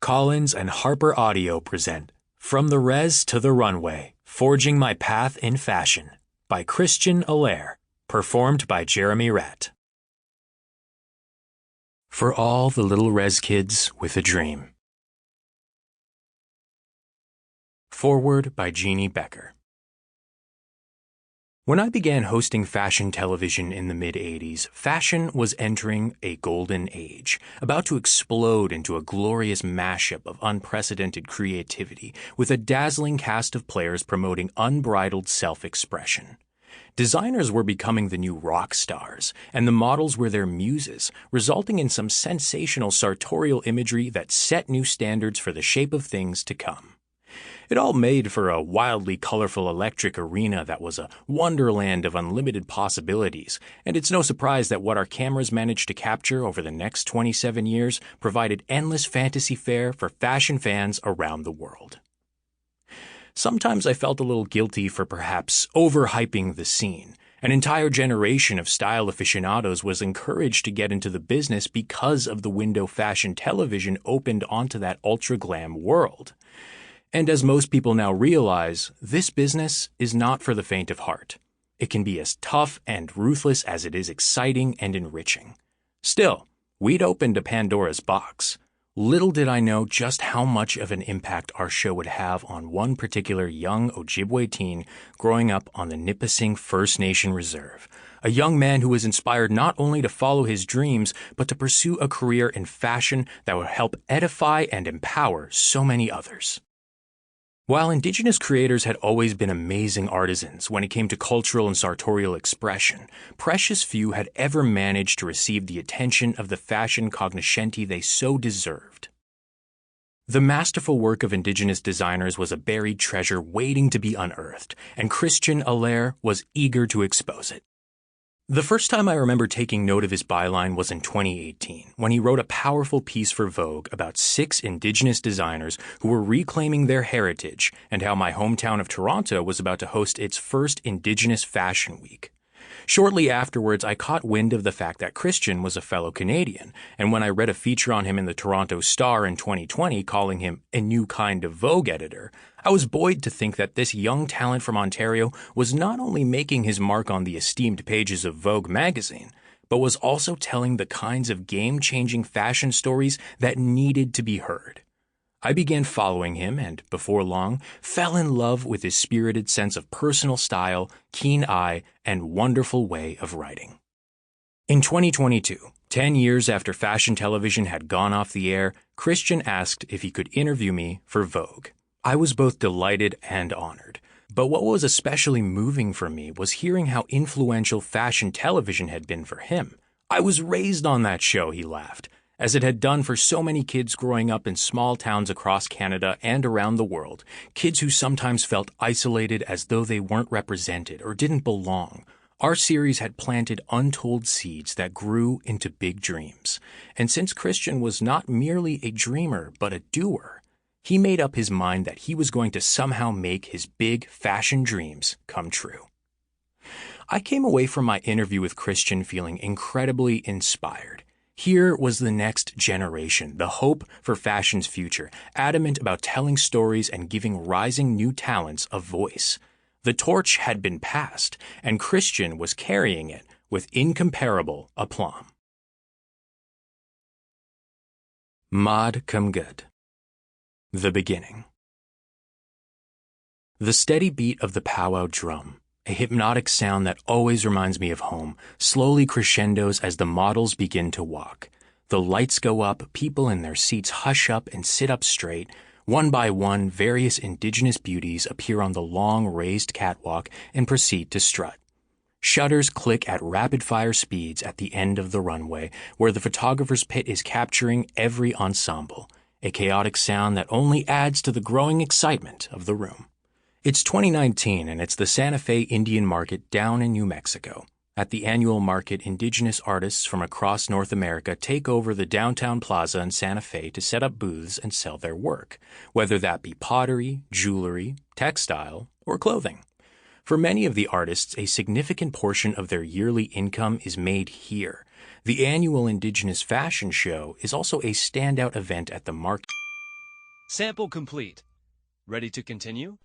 HarperCollins and Harper Audio present From the Res to the Runway, Forging My Path in Fashion by Christian Allaire, performed by Jeremy Ratt. For all the little res kids with a dream. Foreword by Jeannie Becker. When I began hosting fashion television in the mid-'80s, fashion was entering a golden age, about to explode into a glorious mashup of unprecedented creativity, with a dazzling cast of players promoting unbridled self-expression. Designers were becoming the new rock stars, and the models were their muses, resulting in some sensational sartorial imagery that set new standards for the shape of things to come. It all made for a wildly colorful electric arena that was a wonderland of unlimited possibilities, and it's no surprise that what our cameras managed to capture over the next 27 years provided endless fantasy fare for fashion fans around the world. Sometimes I felt a little guilty for perhaps overhyping the scene. An entire generation of style aficionados was encouraged to get into the business because of the window fashion television opened onto that ultra-glam world. And as most people now realize, this business is not for the faint of heart. It can be as tough and ruthless as it is exciting and enriching. Still, we'd opened a Pandora's box. Little did I know just how much of an impact our show would have on one particular young Ojibwe teen growing up on the Nipissing First Nation Reserve, a young man who was inspired not only to follow his dreams, but to pursue a career in fashion that would help edify and empower so many others. While Indigenous creators had always been amazing artisans when it came to cultural and sartorial expression, precious few had ever managed to receive the attention of the fashion cognoscenti they so deserved. The masterful work of Indigenous designers was a buried treasure waiting to be unearthed, and Christian Allaire was eager to expose it. The first time I remember taking note of his byline was in 2018, when he wrote a powerful piece for Vogue about 6 Indigenous designers who were reclaiming their heritage and how my hometown of Toronto was about to host its first Indigenous Fashion Week. Shortly afterwards, I caught wind of the fact that Christian was a fellow Canadian, and when I read a feature on him in the Toronto Star in 2020 calling him a new kind of Vogue editor, I was buoyed to think that this young talent from Ontario was not only making his mark on the esteemed pages of Vogue magazine, but was also telling the kinds of game-changing fashion stories that needed to be heard. I began following him and, before long, fell in love with his spirited sense of personal style, keen eye, and wonderful way of writing. In 2022, 10 years after fashion television had gone off the air, Christian asked if he could interview me for Vogue. I was both delighted and honored. But what was especially moving for me was hearing how influential fashion television had been for him. I was raised on that show, he laughed, as it had done for so many kids growing up in small towns across Canada and around the world, kids who sometimes felt isolated as though they weren't represented or didn't belong. Our series had planted untold seeds that grew into big dreams. And since Christian was not merely a dreamer but a doer, he made up his mind that he was going to somehow make his big fashion dreams come true. I came away from my interview with Christian feeling incredibly inspired. Here was the next generation, the hope for fashion's future, adamant about telling stories and giving rising new talents a voice. The torch had been passed, and Christian was carrying it with incomparable aplomb. Mod Come Good. The beginning. The steady beat of the powwow drum, a hypnotic sound that always reminds me of home, slowly crescendos as the models begin to walk. The lights go up, people in their seats hush up and sit up straight. One by one, various Indigenous beauties appear on the long, raised catwalk and proceed to strut. Shutters click at rapid-fire speeds at the end of the runway, where the photographer's pit is capturing every ensemble, a chaotic sound that only adds to the growing excitement of the room. It's 2019, and it's the Santa Fe Indian Market down in New Mexico. At the annual market, Indigenous artists from across North America take over the downtown plaza in Santa Fe to set up booths and sell their work, whether that be pottery, jewelry, textile, or clothing. For many of the artists, a significant portion of their yearly income is made here. The annual Indigenous Fashion Show is also a standout event at the market. Sample complete. Ready to continue?